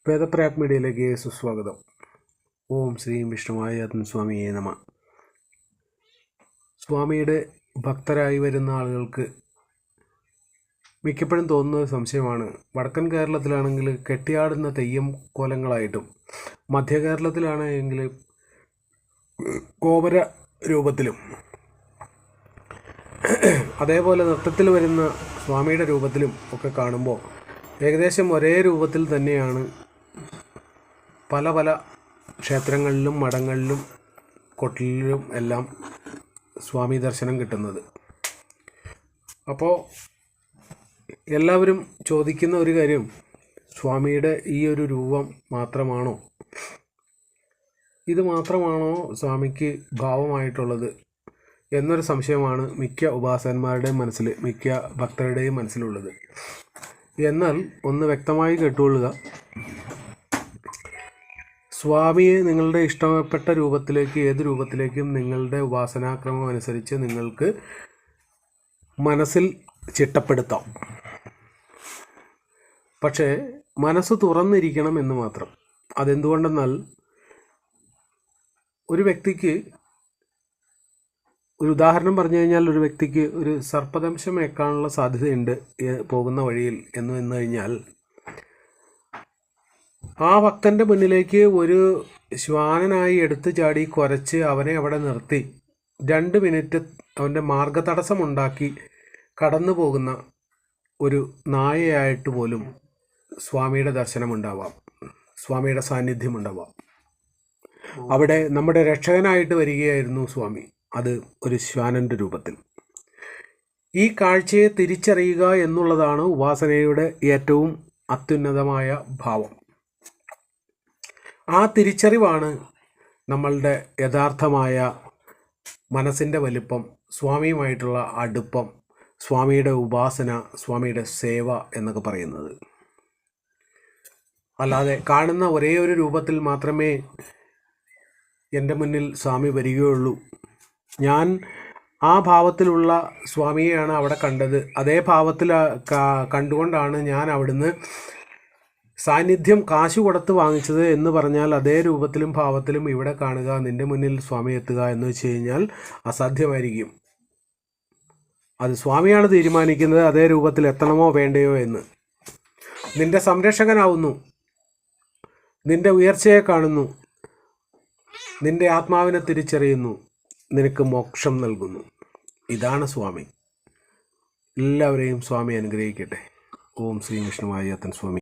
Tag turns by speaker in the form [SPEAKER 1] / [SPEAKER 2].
[SPEAKER 1] വേദപ്രയാഗ് മീഡിയയിലേക്ക് സുസ്വാഗതം. ഓം ശ്രീ വിഷ്ണുവായ സ്വാമിയെ നമ. സ്വാമിയുടെ ഭക്തരായി വരുന്ന ആളുകൾക്ക് മിക്കപ്പോഴും തോന്നുന്ന ഒരു സംശയമാണ്, വടക്കൻ കേരളത്തിലാണെങ്കിൽ കെട്ടിയാടുന്ന തെയ്യം കോലങ്ങളായിട്ടും മധ്യ കേരളത്തിലാണെങ്കിൽ കോപര രൂപത്തിലും അതേപോലെ നൃത്തത്തിൽ വരുന്ന സ്വാമിയുടെ രൂപത്തിലും ഒക്കെ കാണുമ്പോൾ ഏകദേശം ഒരേ രൂപത്തിൽ തന്നെയാണ് പല പല ക്ഷേത്രങ്ങളിലും മഠങ്ങളിലും കൊട്ടിലും എല്ലാം സ്വാമി ദർശനം കിട്ടുന്നത്. അപ്പോൾ എല്ലാവരും ചോദിക്കുന്ന ഒരു കാര്യം, സ്വാമിയുടെ ഈ ഒരു രൂപം മാത്രമാണോ, ഇത് മാത്രമാണോ സ്വാമിക്ക് ഭാവമായിട്ടുള്ളത് എന്നൊരു സംശയമാണ് മിക്ക ഉപാസകന്മാരുടെയും മനസ്സിൽ, മിക്ക ഭക്തരുടെയും മനസ്സിലുള്ളത്. എന്നാൽ ഒന്ന് വ്യക്തമായി കേട്ടുകൊള്ളുക, സ്വാമിയെ നിങ്ങളുടെ ഇഷ്ടപ്പെട്ട രൂപത്തിലേക്ക്, ഏത് രൂപത്തിലേക്കും നിങ്ങളുടെ ഉപാസനാക്രമം അനുസരിച്ച് നിങ്ങൾക്ക് മനസ്സിൽ ചിട്ടപ്പെടുത്താം. പക്ഷേ മനസ്സ് തുറന്നിരിക്കണം എന്ന് മാത്രം. അതെന്തുകൊണ്ടെന്നാൽ ഒരു വ്യക്തിക്ക്, ഒരു ഉദാഹരണം പറഞ്ഞു കഴിഞ്ഞാൽ, ഒരു വ്യക്തിക്ക് ഒരു സർപ്പദംശം ഏൽക്കാനുള്ള സാധ്യതയുണ്ട് പോകുന്ന വഴിയിൽ എന്ന് വന്നു കഴിഞ്ഞാൽ, ആ ഭക്തൻ്റെ മുന്നിലേക്ക് ഒരു ശ്വാനനായി എടുത്തു ചാടി കുരച്ച് അവനെ അവിടെ നിർത്തി 2 മിനിറ്റ് അവൻ്റെ മാർഗതടസ്സമുണ്ടാക്കി കടന്നു പോകുന്ന ഒരു നായയായിട്ട് പോലും സ്വാമിയുടെ ദർശനമുണ്ടാവാം, സ്വാമിയുടെ സാന്നിധ്യമുണ്ടാവാം. അവിടെ നമ്മുടെ രക്ഷകനായിട്ട് വരികയായിരുന്നു സ്വാമി, അത് ഒരു ശ്വാനൻ്റെ രൂപത്തിൽ. ഈ കാഴ്ചയെ തിരിച്ചറിയുക എന്നുള്ളതാണ് ഉപാസനയുടെ ഏറ്റവും അത്യുന്നതമായ ഭാവം. ആ തിരിച്ചറിവാണ് നമ്മളുടെ യഥാർത്ഥമായ മനസ്സിൻ്റെ വലിപ്പം, സ്വാമിയുമായിട്ടുള്ള അടുപ്പം, സ്വാമിയുടെ ഉപാസന, സ്വാമിയുടെ സേവ എന്നൊക്കെ പറയുന്നത്. അല്ലാതെ കാണുന്ന ഒരേ ഒരു രൂപത്തിൽ മാത്രമേ എൻ്റെ മുന്നിൽ സ്വാമി വരികയുള്ളൂ, ഞാൻ ആ ഭാവത്തിലുള്ള സ്വാമിയെയാണ് അവിടെ കണ്ടത്, അതേ ഭാവത്തിൽ കണ്ടുകൊണ്ടാണ് ഞാൻ അവിടുന്ന് സാന്നിധ്യം കാശ് കൊടുത്ത് വാങ്ങിച്ചത് എന്ന് പറഞ്ഞാൽ, അതേ രൂപത്തിലും ഭാവത്തിലും ഇവിടെ കാണുക, നിൻ്റെ മുന്നിൽ സ്വാമി എത്തുക എന്ന് വെച്ച് കഴിഞ്ഞാൽ അസാധ്യമായിരിക്കും. അത് സ്വാമിയാണ് തീരുമാനിക്കുന്നത് അതേ രൂപത്തിൽ എത്തണമോ വേണ്ടയോ എന്ന്. നിൻ്റെ സംരക്ഷകനാവുന്നു, നിൻ്റെ ഉയർച്ചയെ കാണുന്നു, നിൻ്റെ ആത്മാവിനെ തിരിച്ചറിയുന്നു, നിനക്ക് മോക്ഷം നൽകുന്നു. ഇതാണ് സ്വാമി. എല്ലാവരെയും സ്വാമി അനുഗ്രഹിക്കട്ടെ. ഓം ശ്രീ വിഷ്ണുവായ സ്വാമി.